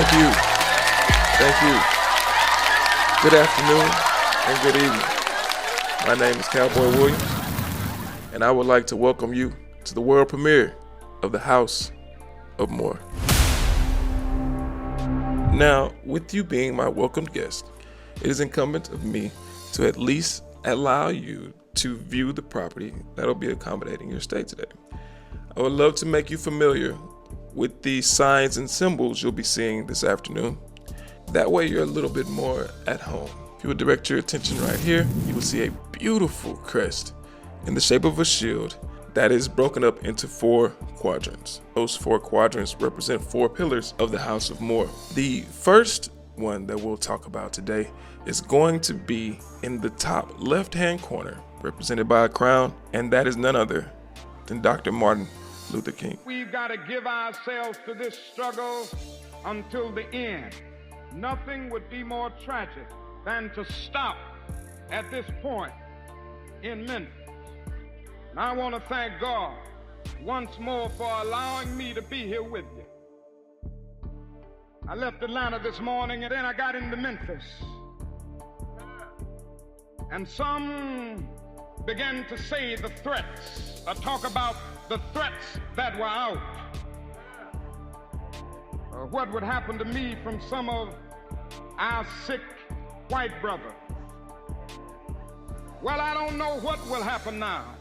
Thank you. Thank you. Good afternoon and good evening. My name is Cowboy Williams, and I would like to welcome you to the world premiere of the House of Moor. Now, with you being my welcomed guest, it is incumbent of me to at least allow you to view the property that'll be accommodating your stay today. I would love to make you familiar with the signs and symbols you'll be seeing this afternoon. That way you're a little bit more at home. If you would direct your attention right here, you will see a beautiful crest in the shape of a shield that is broken up into 4 quadrants. Those 4 quadrants represent 4 pillars of the House of Moor. The first one that we'll talk about today is going to be in the top left-hand corner, represented by a crown, and that is none other than Dr. Martin Luther King. We've got to give ourselves to this struggle until the end. Nothing would be more tragic than to stop at this point in Memphis. And I want to thank God once more for allowing me to be here with you. I left Atlanta this morning and then I got into Memphis. And some began to say the threats, or talk about the threats that were out. What would happen to me from some of our sick white brothers? Well, I don't know what will happen now.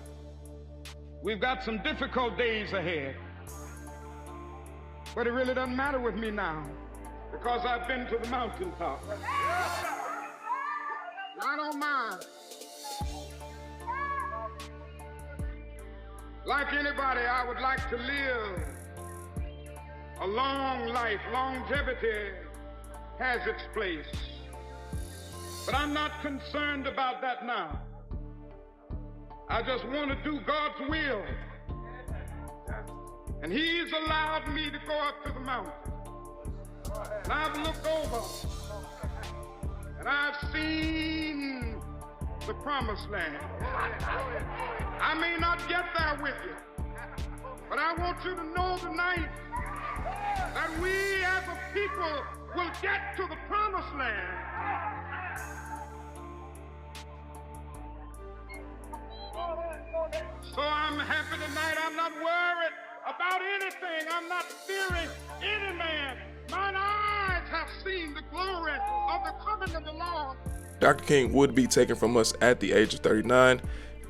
We've got some difficult days ahead. But it really doesn't matter with me now, because I've been to the mountaintop. I don't mind. Like anybody, I would like to live a long life. Longevity has its place. But I'm not concerned about that now. I just want to do God's will. And He's allowed me to go up to the mountain. And I've looked over and I've seen the promised land. I may not get there with you, but I want you to know tonight that we as a people will get to the promised land. So I'm happy tonight. I'm not worried about anything. I'm not fearing any man. Mine eyes have seen the glory of the coming of the Lord. Dr. King would be taken from us at the age of 39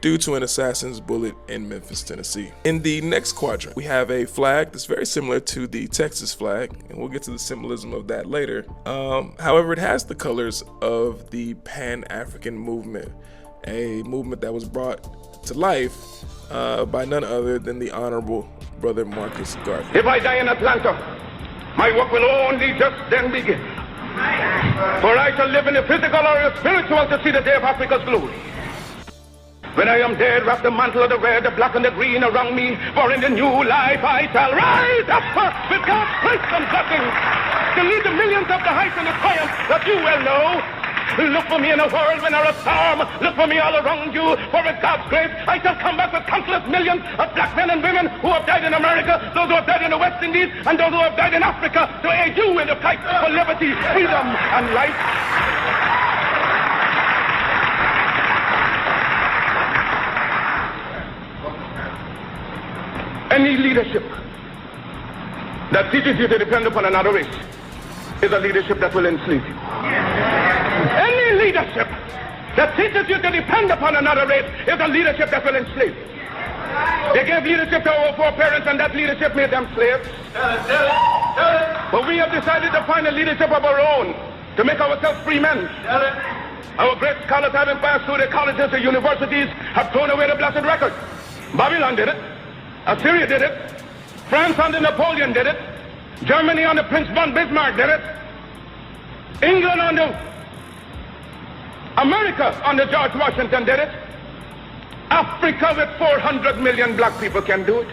due to an assassin's bullet in Memphis, Tennessee. In the next quadrant, we have a flag that's very similar to the Texas flag, and we'll get to the symbolism of that later. However, it has the colors of the Pan-African movement, a movement that was brought to life by none other than the Honorable Brother Marcus Garvey. If I die in Atlanta, my work will only just then begin. For I shall live in the physical or the spiritual to see the day of Africa's glory. When I am dead, wrap the mantle of the red, the black and the green around me, for in the new life I shall rise up with God's grace and blessing to lead the millions up the heights and the triumph that you well know. Look for me in a world when there is storm. Look for me all around you, for with God's grace I shall come back with countless millions of black men and women who have died in America, those who have died in the West Indies, and those who have died in Africa to aid you in the fight for liberty, freedom, and life. Any leadership that teaches you to depend upon another race is a leadership that will enslave you. Any leadership that teaches you to depend upon another race is a leadership that will enslave you. They gave leadership to our foreparents, and that leadership made them slaves. But we have decided to find a leadership of our own to make ourselves free men. Our great scholars, having passed through the colleges and universities, have thrown away the blessed record. Babylon did it. Assyria did it. France under Napoleon did it. Germany under Prince von Bismarck did it. England under America under George Washington did it. Africa with 400 million black people can do it.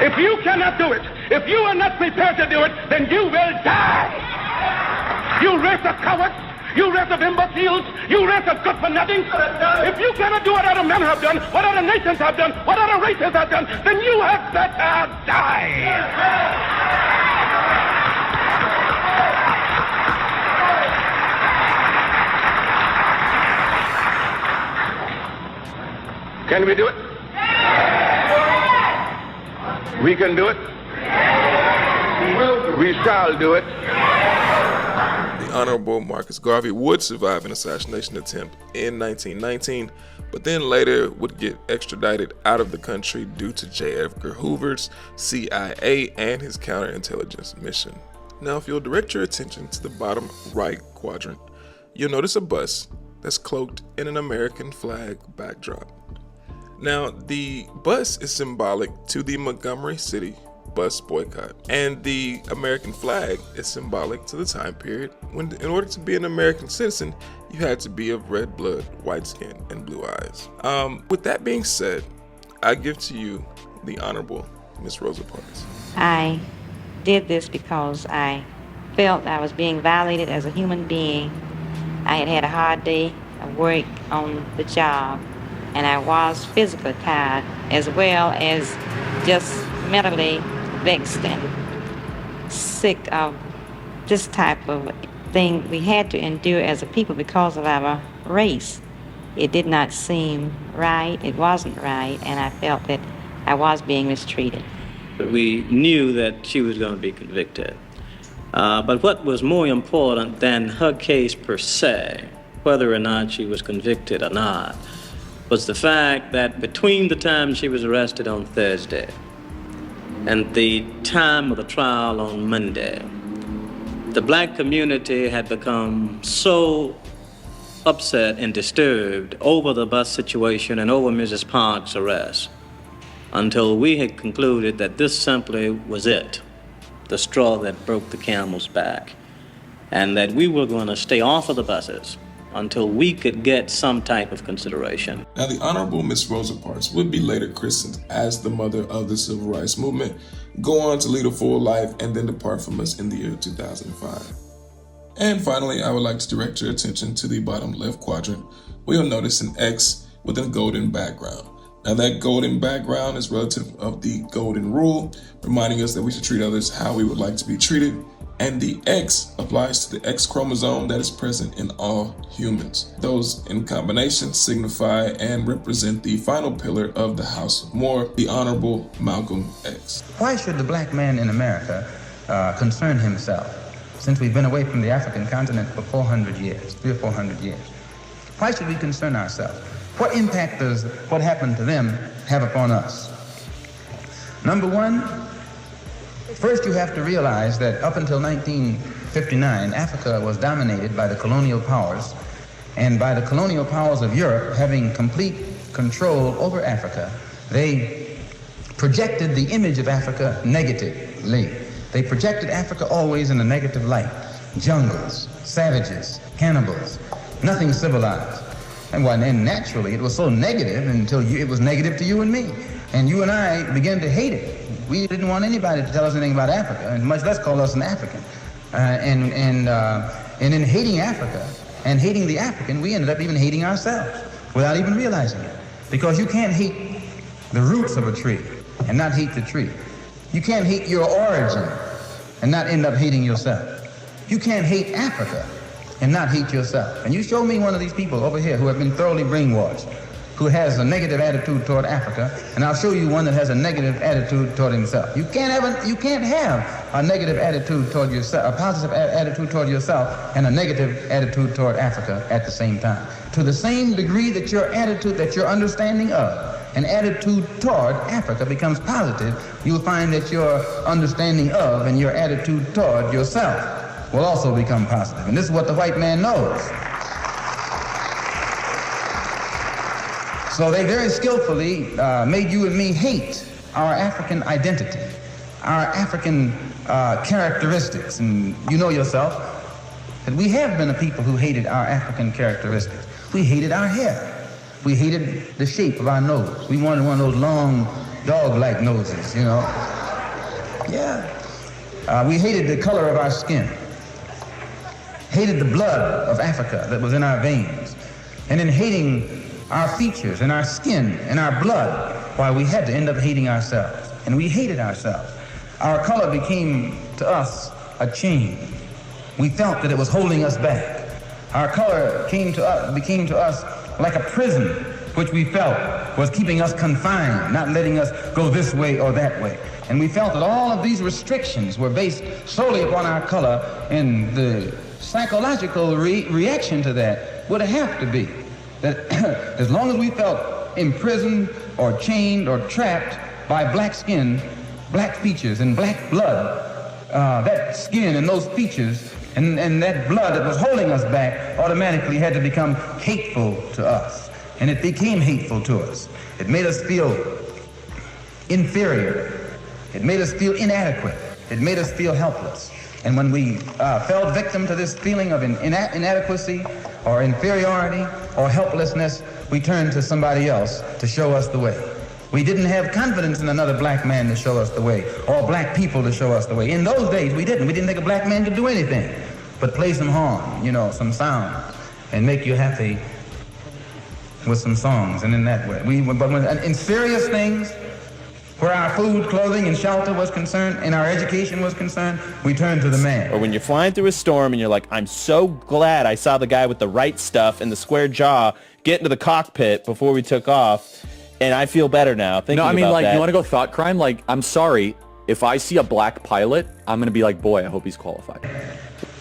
If you cannot do it, if you are not prepared to do it, then you will die. You race of cowards. You race of imbeciles, you race of good for nothing. If you cannot do what other men have done, what other nations have done, what other races have done, then you had better die. Can we do it? We can do it. We shall do it. The Honorable Marcus Garvey would survive an assassination attempt in 1919, but then later would get extradited out of the country due to J. Edgar Hoover's CIA and his counterintelligence mission. Now, if you'll direct your attention to the bottom right quadrant, you'll notice a bus that's cloaked in an American flag backdrop. Now, the bus is symbolic to the Montgomery City bus boycott, and the American flag is symbolic to the time period when, in order to be an American citizen, you had to be of red blood, white skin, and blue eyes. With that being said, I give to you the Honorable Miss Rosa Parks. I did this because I felt I was being violated as a human being. I had had a hard day of work on the job, and I was physically tired as well as just mentally vexed and sick of this type of thing we had to endure as a people because of our race. It did not seem right, it wasn't right, and I felt that I was being mistreated. We knew that she was going to be convicted. But what was more important than her case per se, whether or not she was convicted or not, was the fact that between the time she was arrested on Thursday and the time of the trial on Monday, the black community had become so upset and disturbed over the bus situation and over Mrs. Parks' arrest until we had concluded that this simply was it, the straw that broke the camel's back, and that we were going to stay off of the buses until we could get some type of consideration. Now, the Honorable Miss Rosa Parks would be later christened as the mother of the Civil Rights Movement, go on to lead a full life, and then depart from us in the year 2005. And finally, I would like to direct your attention to the bottom left quadrant, where you'll notice an X with a golden background. Now, that golden background is relative of the golden rule, reminding us that we should treat others how we would like to be treated. And the X applies to the X chromosome that is present in all humans. Those in combination signify and represent the final pillar of the House of Moor, the Honorable Malcolm X. Why should the black man in America concern himself, since we've been away from the African continent for 400 years, 300 or 400 years? Why should we concern ourselves? What impact does what happened to them have upon us? Number one, first you have to realize that up until 1959, Africa was dominated by the colonial powers, and by the colonial powers of Europe having complete control over Africa, they projected the image of Africa negatively. They projected Africa always in a negative light. Jungles, savages, cannibals, nothing civilized. And naturally, it was so negative until it was negative to you and me. And you and I began to hate it. We didn't want anybody to tell us anything about Africa, and much less call us an African. And in hating Africa and hating the African, we ended up even hating ourselves without even realizing it. Because you can't hate the roots of a tree and not hate the tree. You can't hate your origin and not end up hating yourself. You can't hate Africa and not hate yourself. And you show me one of these people over here who have been thoroughly brainwashed, who has a negative attitude toward Africa, and I'll show you one that has a negative attitude toward himself. You can't have a negative attitude toward yourself, a positive attitude toward yourself, and a negative attitude toward Africa at the same time. To the same degree that your attitude, that your understanding of an attitude toward Africa becomes positive, you'll find that your understanding of and your attitude toward yourself will also become positive. And this is what the white man knows. So they very skillfully made you and me hate our African identity, our African characteristics. And you know yourself that we have been a people who hated our African characteristics. We hated our hair. We hated the shape of our nose. We wanted one of those long dog-like noses, you know. Yeah. We hated the color of our skin. Hated the blood of Africa that was in our veins. And in hating our features and our skin and our blood, why we had to end up hating ourselves. And we hated ourselves. Our color became to us a chain. We felt that it was holding us back. Our color became to us like a prison, which we felt was keeping us confined, not letting us go this way or that way. And we felt that all of these restrictions were based solely upon our color, and the psychological reaction to that would have to be that as long as we felt imprisoned or chained or trapped by black skin, black features, and black blood, that skin and those features and that blood that was holding us back automatically had to become hateful to us. And it became hateful to us. It made us feel inferior. It made us feel inadequate. It made us feel helpless. And when we fell victim to this feeling of inadequacy or inferiority or helplessness, we turned to somebody else to show us the way. We didn't have confidence in another black man to show us the way, or black people to show us the way. In those days, we didn't. We didn't think a black man could do anything but play some horn, some sound, and make you happy with some songs. And in that way, in serious things, where our food, clothing, and shelter was concerned, and our education was concerned, we turned to the man. Or when you're flying through a storm and you're like, I'm so glad I saw the guy with the right stuff and the square jaw get into the cockpit before we took off, and I feel better now. No, I mean, like, you want to go thought crime? Like, I'm sorry, if I see a black pilot, I'm going to be like, boy, I hope he's qualified.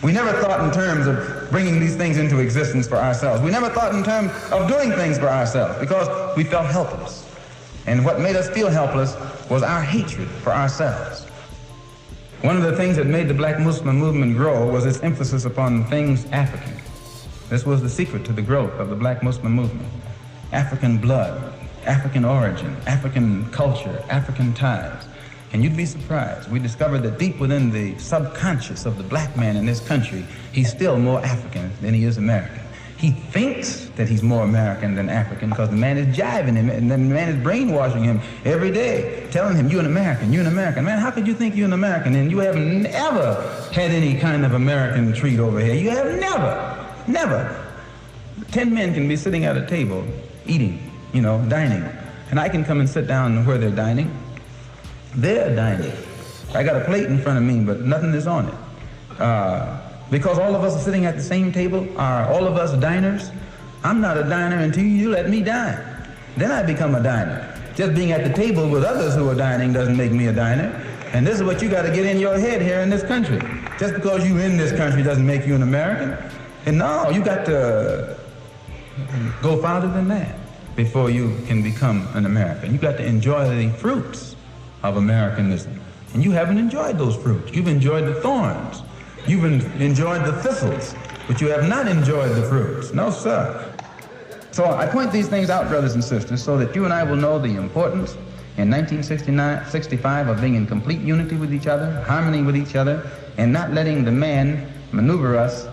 We never thought in terms of bringing these things into existence for ourselves. We never thought in terms of doing things for ourselves because we felt helpless. And what made us feel helpless was our hatred for ourselves. One of the things that made the black Muslim movement grow was its emphasis upon things African. This was the secret to the growth of the black Muslim movement. African blood, African origin, African culture, African ties. And you'd be surprised. We discovered that deep within the subconscious of the black man in this country, he's still more African than he is American. He thinks that he's more American than African because the man is jiving him and the man is brainwashing him every day, telling him, you're an American, you're an American. Man, how could you think you're an American and you have never had any kind of American treat over here? You have never. 10 men can be sitting at a table eating, dining. And I can come and sit down where they're dining. They're dining. I got a plate in front of me, but nothing is on it. Because all of us are sitting at the same table, are all of us diners? I'm not a diner until you let me dine. Then I become a diner. Just being at the table with others who are dining doesn't make me a diner. And this is what you got to get in your head here in this country. Just because you're in this country doesn't make you an American. And no, you got to go farther than that before you can become an American. You got to enjoy the fruits of Americanism. And you haven't enjoyed those fruits. You've enjoyed the thorns. You've enjoyed the thistles, but you have not enjoyed the fruits. No, sir. So I point these things out, brothers and sisters, so that you and I will know the importance in 1965 of being in complete unity with each other, harmony with each other, and not letting the man maneuver us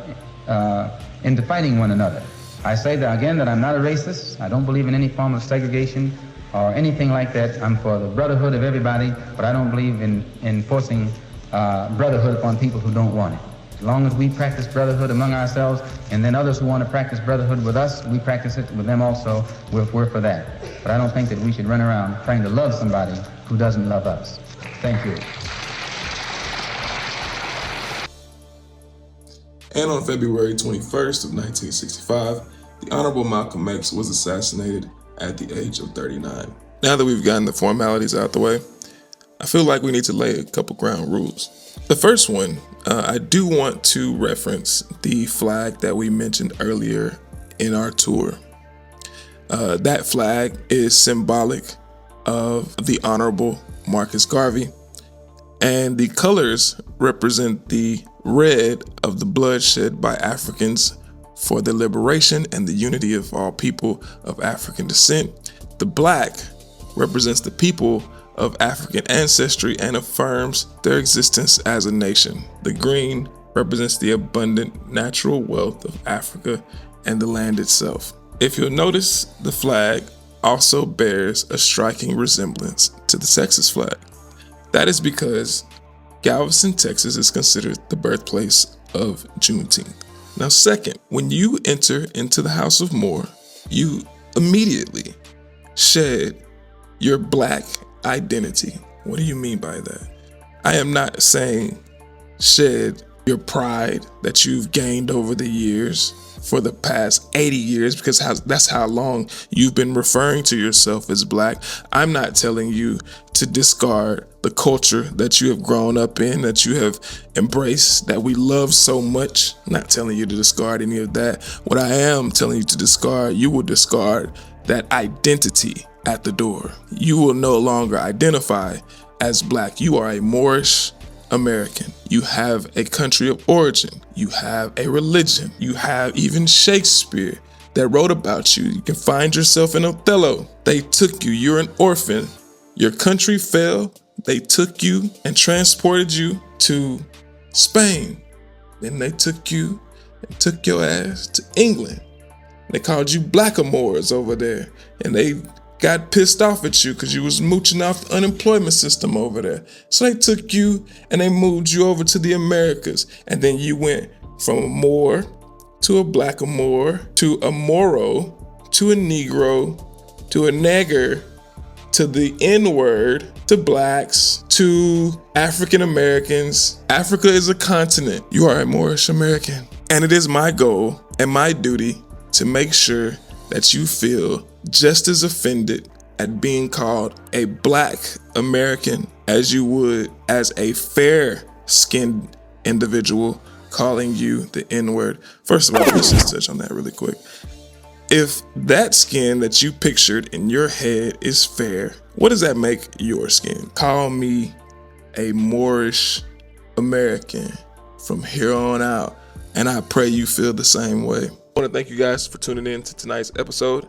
into fighting one another. I say that again that I'm not a racist. I don't believe in any form of segregation or anything like that. I'm for the brotherhood of everybody, but I don't believe in enforcing brotherhood upon people who don't want it. As long as we practice brotherhood among ourselves, and then others who want to practice brotherhood with us, we practice it with them also. We're for that. But I don't think that we should run around trying to love somebody who doesn't love us. Thank you. And on February 21st of 1965, the Honorable Malcolm X was assassinated at the age of 39. Now that we've gotten the formalities out the way, I feel like we need to lay a couple ground rules. The first one, I do want to reference the flag that we mentioned earlier in our tour. That flag is symbolic of the Honorable Marcus Garvey, and the colors represent the red of the blood shed by Africans for the liberation and the unity of all people of African descent. The black represents the people of African ancestry and affirms their existence as a nation. The green represents the abundant natural wealth of Africa and the land itself. If you'll notice, the flag also bears a striking resemblance to the Texas flag. That is because Galveston, Texas is considered the birthplace of Juneteenth. Now, second, when you enter into the House of Moor, you immediately shed your black identity. What do you mean by that? I am not saying shed your pride that you've gained over the years. for the past 80 years, because that's how long you've been referring to yourself as black. I'm not telling you to discard the culture that you have grown up in, that you have embraced, that we love so much. I'm not telling you to discard any of that. What I am telling you to discard, you will discard that identity at the door. You will no longer identify as black. You are a Moorish American. You have a country of origin. You have a religion. You have even Shakespeare that wrote about you. You can find yourself in Othello. They took you. You're an orphan. Your country fell. They took you and transported you to Spain. Then they took you and took your ass to England. They called you blackamoors over there. And they got pissed off at you because you was mooching off the unemployment system over there. So they took you and they moved you over to the Americas. And then you went from a Moor to a blackamoor to a Moro to a Negro to a nigger to the N-word to blacks to African Americans. Africa is a continent. You are a Moorish American. And it is my goal and my duty to make sure that you feel just as offended at being called a black American as you would as a fair-skinned individual calling you the N-word. First of all, let's just touch on that really quick. If that skin that you pictured in your head is fair, what does that make your skin? Call me a Moorish American from here on out, and I pray you feel the same way. I want to thank you guys for tuning in to tonight's episode.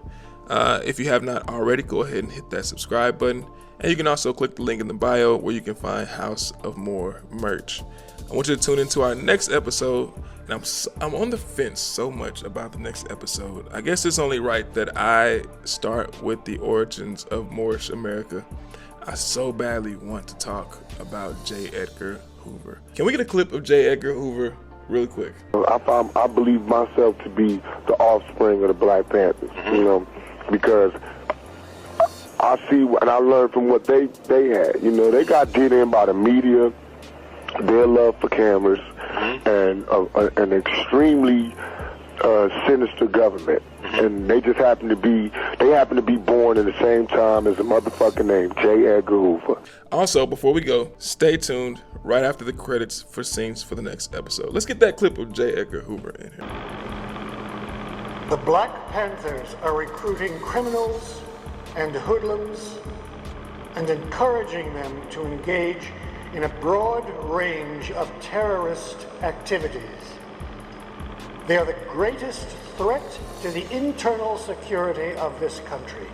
If you have not already, go ahead and hit that subscribe button. And you can also click the link in the bio where you can find House of Moor merch. I want you to tune into our next episode. And I'm on the fence so much about the next episode. I guess it's only right that I start with the origins of Moorish America. I so badly want to talk about J. Edgar Hoover. Can we get a clip of J. Edgar Hoover really quick? I believe myself to be the offspring of the Black Panthers, you know, because I see and I learned from what they had. You know, they got did in by the media, their love for cameras, and an extremely sinister government. And they just happen to be born in the same time as a motherfucker named J. Edgar Hoover. Also, before we go, stay tuned right after the credits for scenes for the next episode. Let's get that clip of J. Edgar Hoover in here. The Black Panthers are recruiting criminals and hoodlums and encouraging them to engage in a broad range of terrorist activities. They are the greatest threat to the internal security of this country.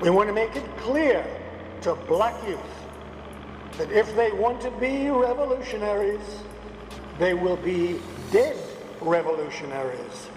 We want to make it clear to black youth that if they want to be revolutionaries, they will be dead revolutionaries.